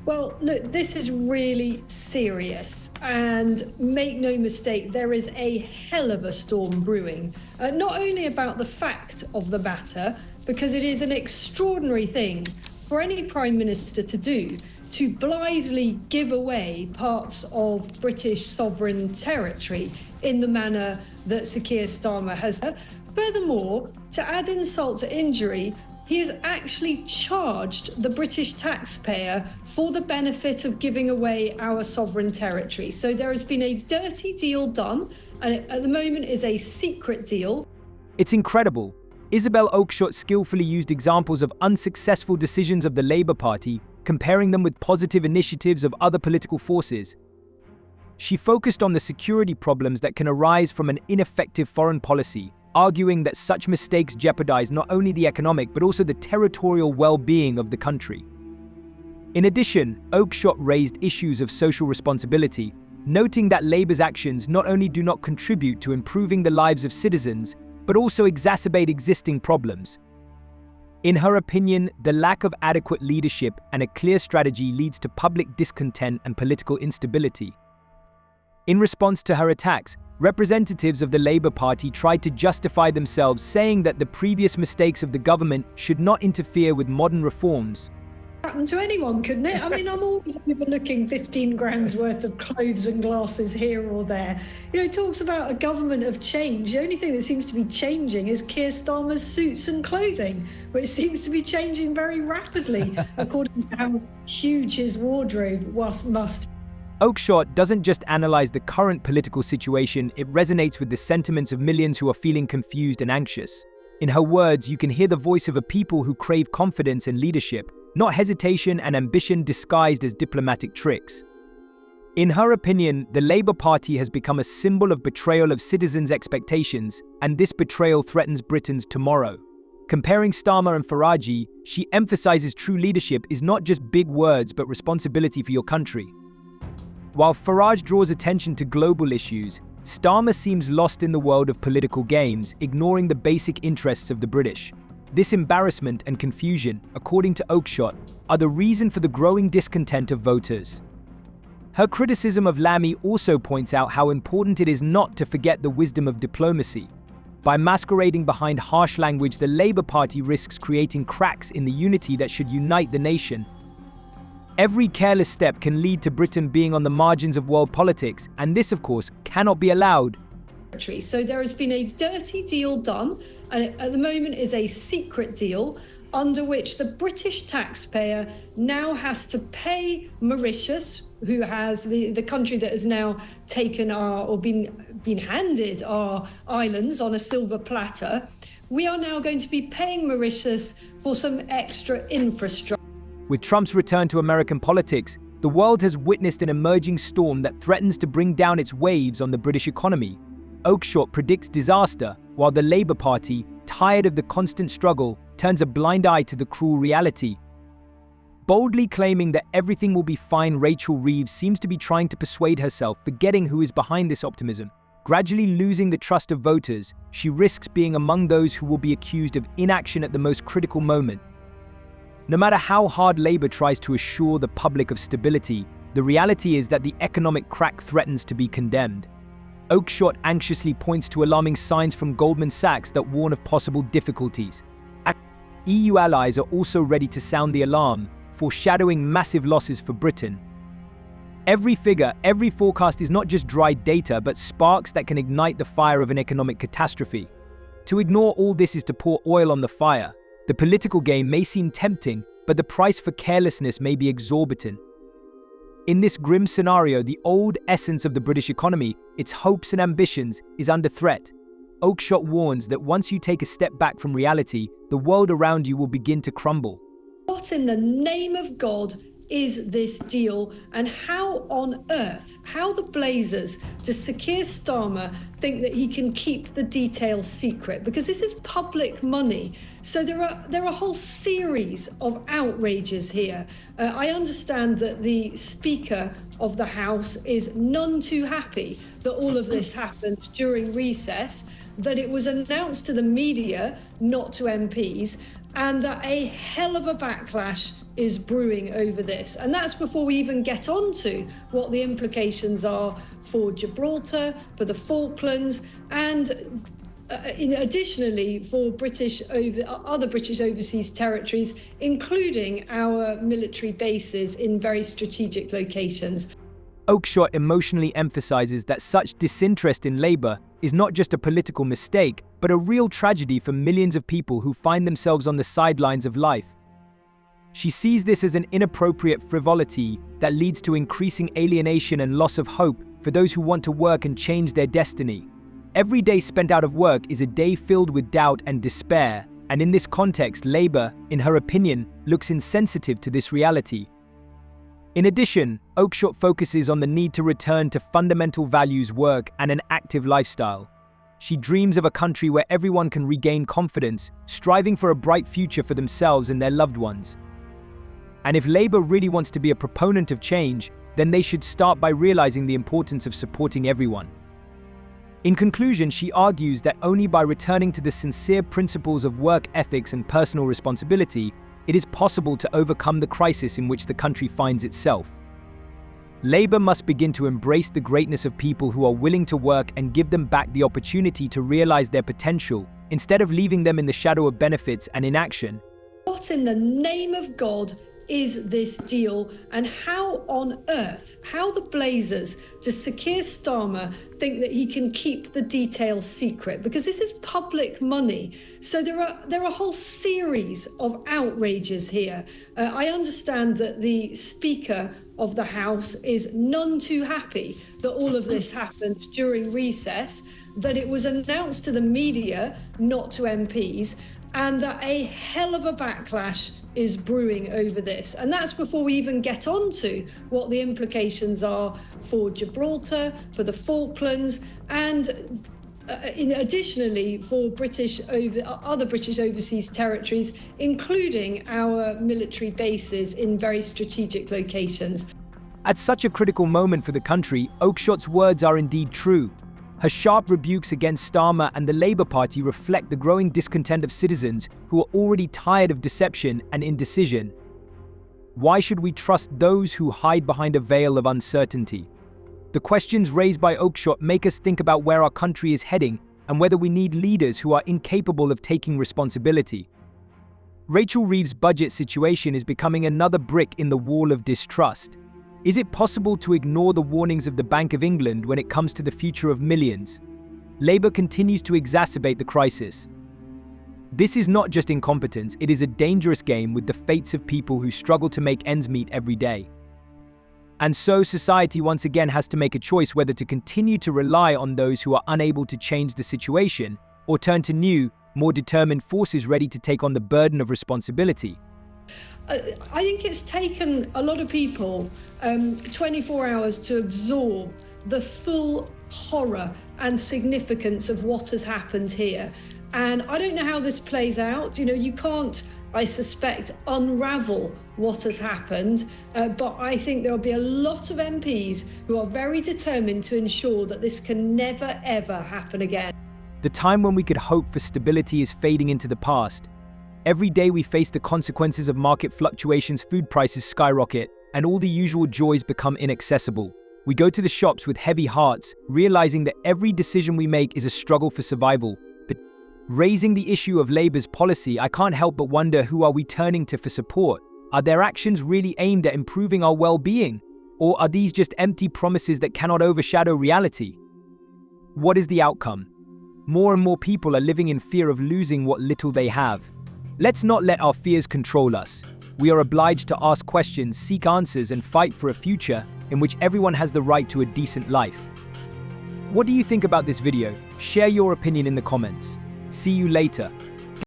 Well, look, this is really serious, and make no mistake, there is a hell of a storm brewing, not only about the fact of the matter, because it is an extraordinary thing for any Prime Minister to do, to blithely give away parts of British sovereign territory in the manner that Sir Keir Starmer has. Furthermore, to add insult to injury, he has actually charged the British taxpayer for the benefit of giving away our sovereign territory. So there has been a dirty deal done, and at the moment is a secret deal. It's incredible. Isabel Oakeshott skillfully used examples of unsuccessful decisions of the Labour Party, comparing them with positive initiatives of other political forces. She focused on the security problems that can arise from an ineffective foreign policy, arguing that such mistakes jeopardize not only the economic but also the territorial well-being of the country. In addition, Oakeshott raised issues of social responsibility, noting that Labour's actions not only do not contribute to improving the lives of citizens, but also exacerbate existing problems. In her opinion, the lack of adequate leadership and a clear strategy leads to public discontent and political instability. In response to her attacks, representatives of the Labour Party tried to justify themselves, saying that the previous mistakes of the government should not interfere with modern reforms. Happen to anyone, couldn't it? I mean, I'm always overlooking 15 grand's worth of clothes and glasses here or there. You know, it talks about a government of change. The only thing that seems to be changing is Keir Starmer's suits and clothing, which seems to be changing very rapidly, according to how huge his wardrobe must. Oakeshott doesn't just analyze the current political situation, it resonates with the sentiments of millions who are feeling confused and anxious. In her words, you can hear the voice of a people who crave confidence and leadership, not hesitation and ambition disguised as diplomatic tricks. In her opinion, the Labour Party has become a symbol of betrayal of citizens' expectations, and this betrayal threatens Britain's tomorrow. Comparing Starmer and Farage, she emphasizes true leadership is not just big words but responsibility for your country. While Farage draws attention to global issues, Starmer seems lost in the world of political games, ignoring the basic interests of the British. This embarrassment and confusion, according to Oakeshott, are the reason for the growing discontent of voters. Her criticism of Lammy also points out how important it is not to forget the wisdom of diplomacy. By masquerading behind harsh language, the Labour Party risks creating cracks in the unity that should unite the nation. Every careless step can lead to Britain being on the margins of world politics, and this, of course, cannot be allowed. So there has been a dirty deal done, and at the moment is a secret deal under which the British taxpayer now has to pay Mauritius, who has the country that has now taken been handed our islands on a silver platter. We are now going to be paying Mauritius for some extra infrastructure. With Trump's return to American politics, the world has witnessed an emerging storm that threatens to bring down its waves on the British economy. Oakeshott predicts disaster, while the Labour Party, tired of the constant struggle, turns a blind eye to the cruel reality. Boldly claiming that everything will be fine, Rachel Reeves seems to be trying to persuade herself, forgetting who is behind this optimism. Gradually losing the trust of voters, she risks being among those who will be accused of inaction at the most critical moment. No matter how hard Labour tries to assure the public of stability, the reality is that the economic crack threatens to be condemned. Oakeshott anxiously points to alarming signs from Goldman Sachs that warn of possible difficulties. EU allies are also ready to sound the alarm, foreshadowing massive losses for Britain. Every figure, every forecast is not just dry data, but sparks that can ignite the fire of an economic catastrophe. To ignore all this is to pour oil on the fire. The political game may seem tempting, but the price for carelessness may be exorbitant. In this grim scenario, the old essence of the British economy, its hopes and ambitions, is under threat. Oakeshott warns that once you take a step back from reality, the world around you will begin to crumble. What in the name of God is this deal, and how on earth, how the blazers does Sir Keir Starmer think that he can keep the details secret? Because this is public money. So there are a whole series of outrages here. I understand that the Speaker of the House is none too happy that all of this happened during recess, that it was announced to the media, not to MPs, and that a hell of a backlash is brewing over this. And that's before we even get on to what the implications are for Gibraltar, for the Falklands, and additionally for other British overseas territories, including our military bases in very strategic locations. Oakeshott emotionally emphasizes that such disinterest in Labour is not just a political mistake, but a real tragedy for millions of people who find themselves on the sidelines of life. She sees this as an inappropriate frivolity that leads to increasing alienation and loss of hope for those who want to work and change their destiny. Every day spent out of work is a day filled with doubt and despair, and in this context, Labour, in her opinion, looks insensitive to this reality. In addition, Oakeshott focuses on the need to return to fundamental values, work, and an active lifestyle. She dreams of a country where everyone can regain confidence, striving for a bright future for themselves and their loved ones. And if Labour really wants to be a proponent of change, then they should start by realizing the importance of supporting everyone. In conclusion, she argues that only by returning to the sincere principles of work ethics and personal responsibility, it is possible to overcome the crisis in which the country finds itself. Labour must begin to embrace the greatness of people who are willing to work and give them back the opportunity to realize their potential, instead of leaving them in the shadow of benefits and inaction. What in the name of God is this deal, and how on earth, how the blazers does Keir Starmer think that he can keep the details secret? Because this is public money. So there are a whole series of outrages here. I understand that the Speaker of the House is none too happy that all of this happened during recess, that it was announced to the media, not to MPs, and that a hell of a backlash is brewing over this. And that's before we even get on to what the implications are for Gibraltar, for the Falklands, and additionally for other British overseas territories, including our military bases in very strategic locations. At such a critical moment for the country, Oakeshott's words are indeed true. Her sharp rebukes against Starmer and the Labour Party reflect the growing discontent of citizens who are already tired of deception and indecision. Why should we trust those who hide behind a veil of uncertainty? The questions raised by Oakeshott make us think about where our country is heading and whether we need leaders who are incapable of taking responsibility. Rachel Reeves' budget situation is becoming another brick in the wall of distrust. Is it possible to ignore the warnings of the Bank of England when it comes to the future of millions? Labour continues to exacerbate the crisis. This is not just incompetence, it is a dangerous game with the fates of people who struggle to make ends meet every day. And so society once again has to make a choice whether to continue to rely on those who are unable to change the situation, or turn to new, more determined forces ready to take on the burden of responsibility. I think it's taken a lot of people 24 hours to absorb the full horror and significance of what has happened here. And I don't know how this plays out. You can't, I suspect, unravel what has happened. But I think there'll be a lot of MPs who are very determined to ensure that this can never, ever happen again. The time when we could hope for stability is fading into the past. Every day we face the consequences of market fluctuations, food prices skyrocket, and all the usual joys become inaccessible. We go to the shops with heavy hearts, realizing that every decision we make is a struggle for survival. But raising the issue of Labour's policy, I can't help but wonder, who are we turning to for support? Are their actions really aimed at improving our well-being? Or are these just empty promises that cannot overshadow reality? What is the outcome? More and more people are living in fear of losing what little they have. Let's not let our fears control us. We are obliged to ask questions, seek answers, and fight for a future in which everyone has the right to a decent life. What do you think about this video? Share your opinion in the comments. See you later.